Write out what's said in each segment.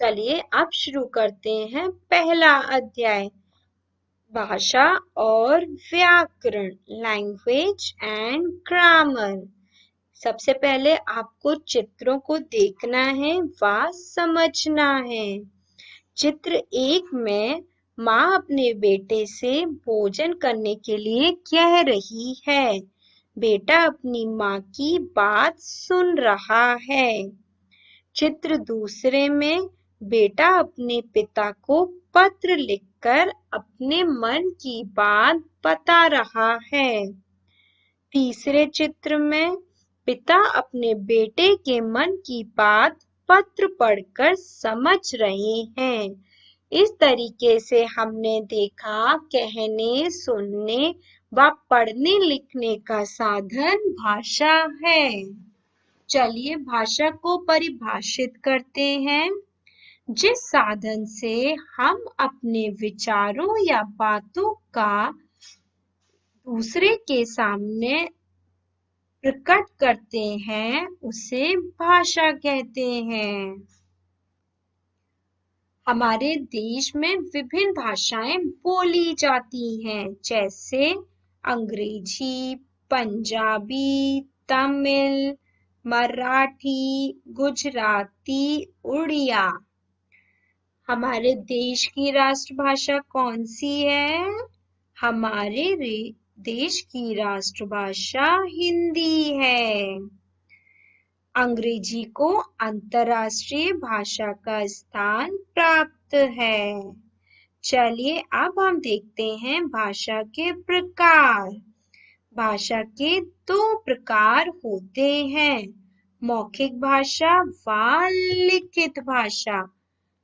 चलिए अब शुरू करते हैं पहला अध्याय, भाषा और व्याकरण, लैंग्वेज एंड ग्रामर। सबसे पहले आपको चित्रों को देखना है व समझना है। चित्र 1 में माँ अपने बेटे से भोजन करने के लिए कह रही है। बेटा अपनी माँ की बात सुन रहा है। चित्र दूसरे में बेटा अपने पिता को पत्र लिखकर अपने मन की बात बता रहा है। तीसरे चित्र में पिता अपने बेटे के मन की बात पत्र पढ़कर समझ रहे हैं। इस तरीके से हमने देखा कहने, सुनने व पढ़ने लिखने का साधन भाषा है। चलिए भाषा को परिभाषित करते हैं। जिस साधन से हम अपने विचारों या बातों का दूसरे के सामने प्रकट करते हैं उसे भाषा कहते हैं। हमारे देश में विभिन्न भाषाएं बोली जाती हैं, जैसे अंग्रेजी, पंजाबी, तमिल, मराठी, गुजराती, उड़िया। हमारे देश की राष्ट्रभाषा कौन सी है? हमारे देश की राष्ट्रभाषा हिंदी है। अंग्रेजी को अंतर्राष्ट्रीय भाषा का स्थान प्राप्त है। चलिए अब हम देखते हैं भाषा के प्रकार। भाषा के 2 प्रकार होते हैं, मौखिक भाषा व लिखित भाषा।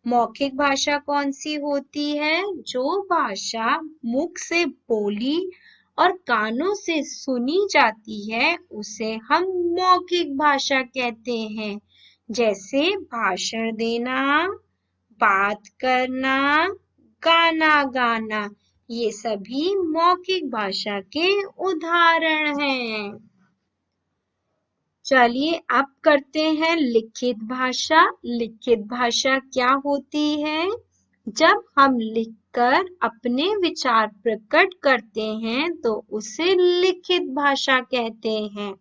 मौखिक भाषा कौन सी होती है? जो भाषा मुख से बोली और कानों से सुनी जाती है उसे हम मौखिक भाषा कहते हैं, जैसे भाषण देना, बात करना, गाना गाना। ये सभी मौखिक भाषा के उदाहरण हैं। चलिए अब करते हैं लिखित भाषा। लिखित भाषा क्या होती है? जब हम लिखकर अपने विचार प्रकट करते हैं तो उसे लिखित भाषा कहते हैं,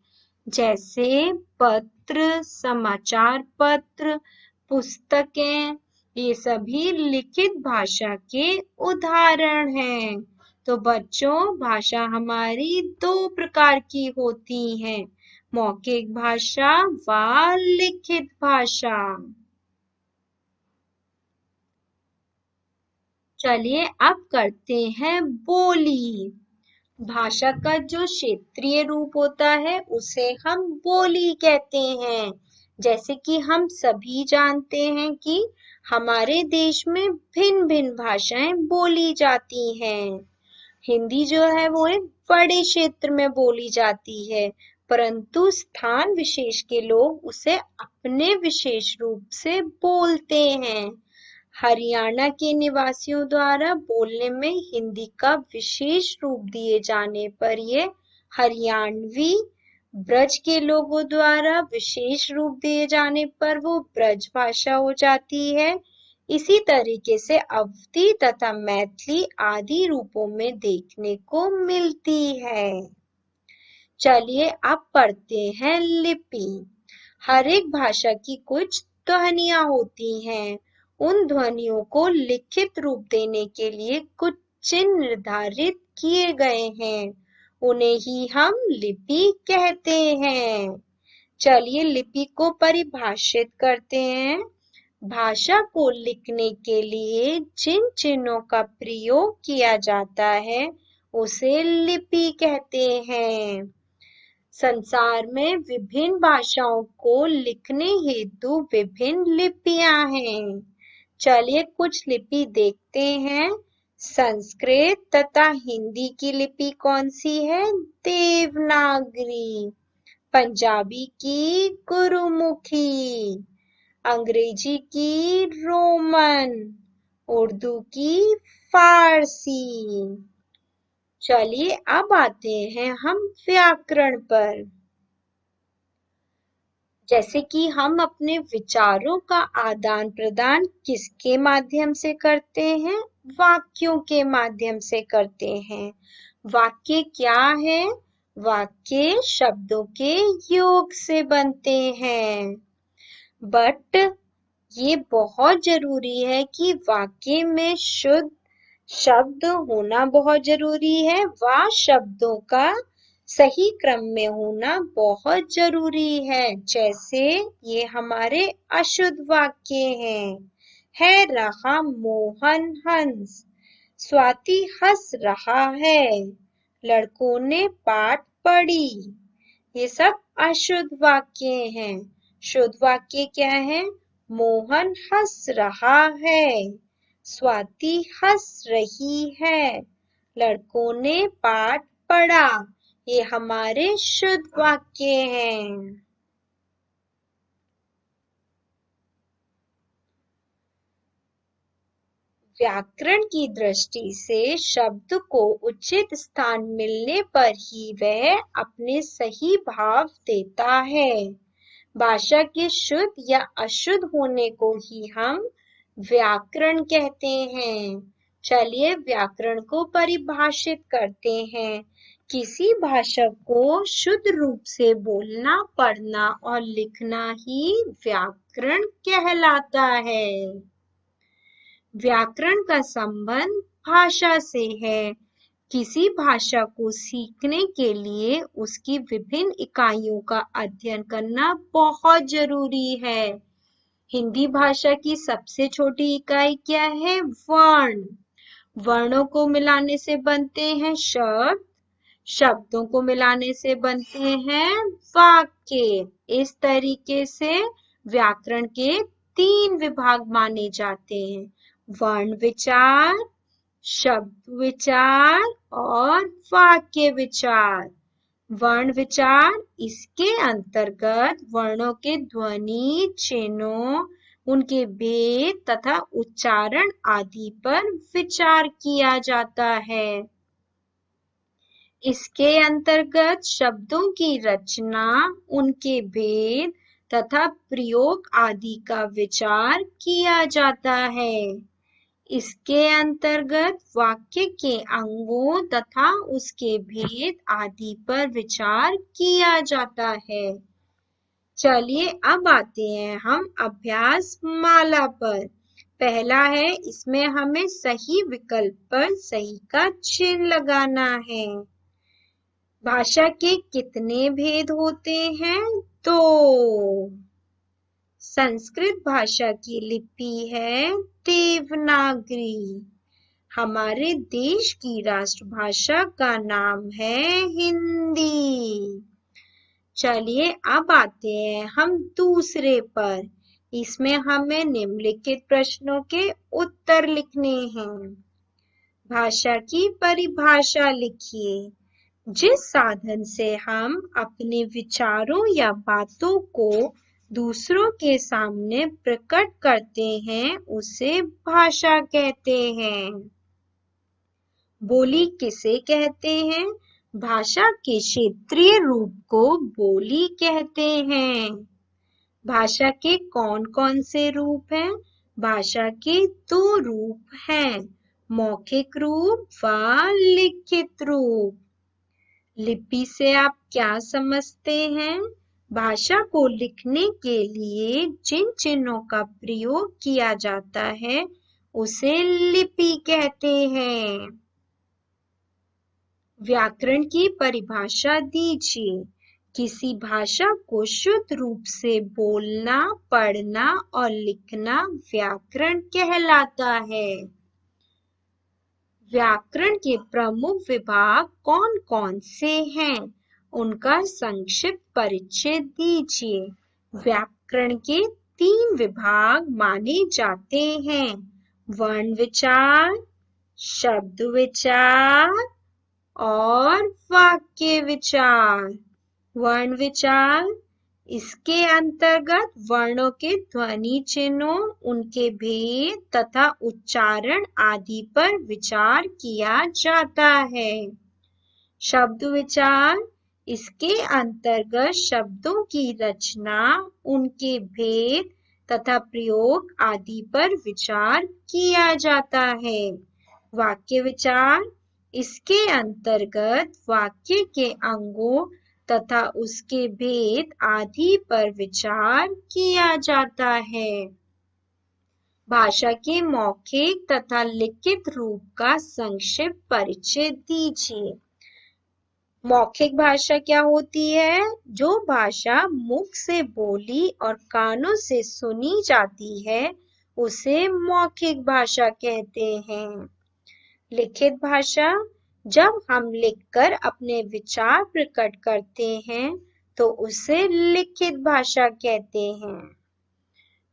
जैसे पत्र, समाचार पत्र, पुस्तकें। ये सभी लिखित भाषा के उदाहरण हैं। तो बच्चों, भाषा हमारी 2 प्रकार की होती है, मौखिक भाषा व लिखित भाषा। चलिए अब करते हैं बोली। भाषा का जो क्षेत्रीय रूप होता है उसे हम बोली कहते हैं। जैसे कि हम सभी जानते हैं कि हमारे देश में भिन्न-भिन्न भाषाएं बोली जाती हैं। हिंदी जो है वो एक बड़े क्षेत्र में बोली जाती है, परंतु स्थान विशेष के लोग उसे अपने विशेष रूप से बोलते हैं। हरियाणा के निवासियों द्वारा बोलने में हिंदी का विशेष रूप दिए जाने पर ये हरियाणवी, ब्रज के लोगों द्वारा विशेष रूप दिए जाने पर वो ब्रज भाषा हो जाती है। इसी तरीके से अवधी तथा मैथिली आदि रूपों में देखने को मिलती है। चलिए अब पढ़ते हैं लिपि। हर एक भाषा की कुछ ध्वनियां होती हैं। उन ध्वनियों को लिखित रूप देने के लिए कुछ चिन्ह निर्धारित किए गए हैं, उन्हें ही हम लिपि कहते हैं। चलिए लिपि को परिभाषित करते हैं। भाषा को लिखने के लिए जिन चिन्हों का प्रयोग किया जाता है उसे लिपि कहते हैं। संसार में विभिन्न भाषाओं को लिखने हेतु विभिन्न लिपियां हैं। चलिए कुछ लिपि देखते हैं। संस्कृत तथा हिंदी की लिपि कौन सी है? देवनागरी। पंजाबी की गुरुमुखी, अंग्रेजी की रोमन, उर्दू की फारसी। चलिए अब आते हैं हम व्याकरण पर। जैसे कि हम अपने विचारों का आदान प्रदान किसके माध्यम से करते हैं? वाक्यों के माध्यम से करते हैं। वाक्य क्या है? वाक्य शब्दों के योग से बनते हैं। बट ये बहुत जरूरी है कि वाक्य में शुद्ध शब्द होना बहुत जरूरी है। व शब्दों का सही क्रम में होना बहुत जरूरी है। जैसे ये हमारे अशुद्ध वाक्य हैं। है रहा मोहन हंस, स्वाति हंस रहा है, लड़कों ने पाठ पढ़ी। ये सब अशुद्ध वाक्य हैं। शुद्ध वाक्य क्या है? मोहन हंस रहा है, स्वाति हंस रही है, लड़कों ने पाठ पढ़ा। ये हमारे शुद्ध वाक्य हैं। व्याकरण की दृष्टि से शब्द को उचित स्थान मिलने पर ही वह अपने सही भाव देता है। भाषा के शुद्ध या अशुद्ध होने को ही हम व्याकरण कहते हैं। चलिए व्याकरण को परिभाषित करते हैं। किसी भाषा को शुद्ध रूप से बोलना, पढ़ना और लिखना ही व्याकरण कहलाता है। व्याकरण का संबंध भाषा से है। किसी भाषा को सीखने के लिए उसकी विभिन्न इकाइयों का अध्ययन करना बहुत जरूरी है। हिंदी भाषा की सबसे छोटी इकाई क्या है? वर्ण। वर्णों को मिलाने से बनते हैं शब्द, शब्दों को मिलाने से बनते हैं वाक्य। इस तरीके से व्याकरण के 3 विभाग माने जाते हैं: वर्ण विचार, शब्द विचार और वाक्य विचार। वर्ण विचार, इसके अंतर्गत वर्णों के ध्वनि, चिन्हों, उनके भेद तथा उच्चारण आदि पर विचार किया जाता है। इसके अंतर्गत शब्दों की रचना, उनके भेद तथा प्रयोग आदि का विचार किया जाता है। इसके अंतर्गत वाक्य के अंगों तथा उसके भेद आदि पर विचार किया जाता है। चलिए अब आते हैं हम अभ्यास माला पर। पहला है, इसमें हमें सही विकल्प पर सही का चिन्ह लगाना है। भाषा के कितने भेद होते हैं? 2। संस्कृत भाषा की लिपि है देवनागरी। हमारे देश की राष्ट्रभाषा का नाम है हिंदी। चलिए अब आते हैं हम दूसरे पर। इसमें हमें निम्नलिखित प्रश्नों के उत्तर लिखने हैं। भाषा की परिभाषा लिखिए। जिस साधन से हम अपने विचारों या बातों को दूसरों के सामने प्रकट करते हैं उसे भाषा कहते हैं। बोली किसे कहते हैं? भाषा के क्षेत्रीय रूप को बोली कहते हैं। भाषा के कौन कौन से रूप हैं? भाषा के 2 रूप हैं, मौखिक रूप व लिखित रूप। लिपि से आप क्या समझते हैं? भाषा को लिखने के लिए जिन चिन्हों का प्रयोग किया जाता है उसे लिपि कहते हैं। व्याकरण की परिभाषा दीजिए। किसी भाषा को शुद्ध रूप से बोलना, पढ़ना और लिखना व्याकरण कहलाता है। व्याकरण के प्रमुख विभाग कौन कौन से हैं? उनका संक्षिप्त परिचय दीजिए। व्याकरण के 3 विभाग माने जाते हैं: वर्ण विचार, शब्द विचार और वाक्य विचार। वर्ण विचार, इसके अंतर्गत वर्णों के ध्वनि चिन्हों, उनके भेद तथा उच्चारण आदि पर विचार किया जाता है। शब्द विचार, इसके अंतर्गत शब्दों की रचना, उनके भेद तथा प्रयोग आदि पर विचार किया जाता है। वाक्य विचार, इसके अंतर्गत वाक्य के अंगों तथा उसके भेद आदि पर विचार किया जाता है। भाषा के मौखिक तथा लिखित रूप का संक्षिप्त परिचय दीजिए। मौखिक भाषा क्या होती है? जो भाषा मुख से बोली और कानों से सुनी जाती है, उसे मौखिक भाषा कहते हैं। लिखित भाषा, जब हम लिखकर अपने विचार प्रकट करते हैं, तो उसे लिखित भाषा कहते हैं।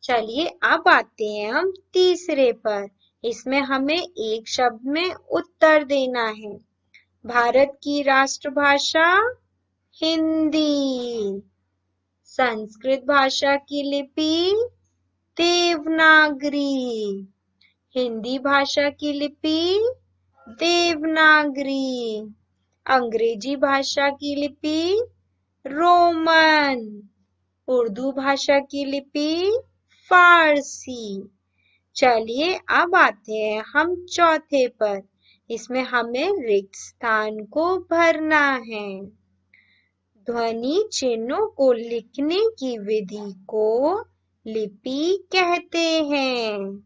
चलिए अब आते हैं हम तीसरे पर। इसमें हमें एक शब्द में उत्तर देना है। भारत की राष्ट्रभाषा हिंदी। संस्कृत भाषा की लिपि देवनागरी। हिंदी भाषा की लिपि देवनागरी। अंग्रेजी भाषा की लिपि रोमन। उर्दू भाषा की लिपि फारसी। चलिए अब आते हैं हम चौथे पर। इसमें हमें रिक्त स्थान को भरना है। ध्वनि चिन्हों को लिखने की विधि को लिपि कहते हैं।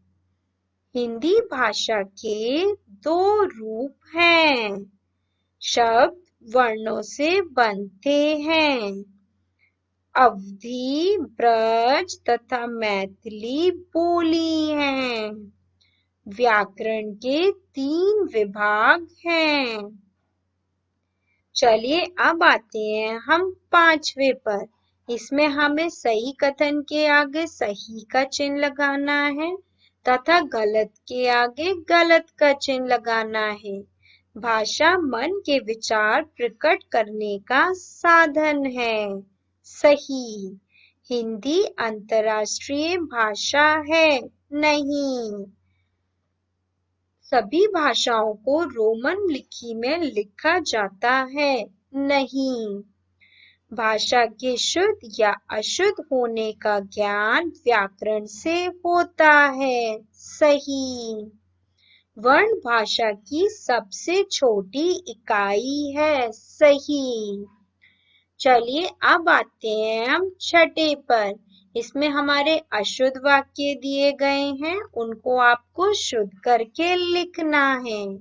हिंदी भाषा के दो रूप हैं। शब्द वर्णों से बनते हैं। अवधी, ब्रज तथा मैथिली बोली हैं। व्याकरण के 3 विभाग हैं। चलिए अब आते हैं हम 5वें पर। इसमें हमें सही कथन के आगे सही का चिन्ह लगाना है तथा गलत के आगे गलत का चिन्ह लगाना है। भाषा मन के विचार प्रकट करने का साधन है। सही। हिंदी अंतर्राष्ट्रीय भाषा है नहीं। सभी भाषाओं को रोमन लिपि में लिखा जाता है नहीं। भाषा के शुद्ध या अशुद्ध होने का ज्ञान व्याकरण से होता है। सही। वर्ण भाषा की सबसे छोटी इकाई है। सही। चलिए अब आते हैं हम छठे पर। इसमें हमारे अशुद्ध वाक्य दिए गए हैं, उनको आपको शुद्ध करके लिखना है।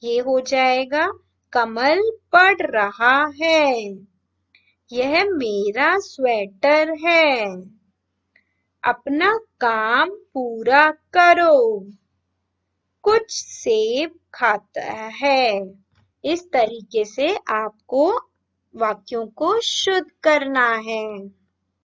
ये हो जाएगा, कमल पढ़ रहा है। यह मेरा स्वेटर है। अपना काम पूरा करो। कुछ सेब खाता है। इस तरीके से आपको वाक्यों को शुद्ध करना है।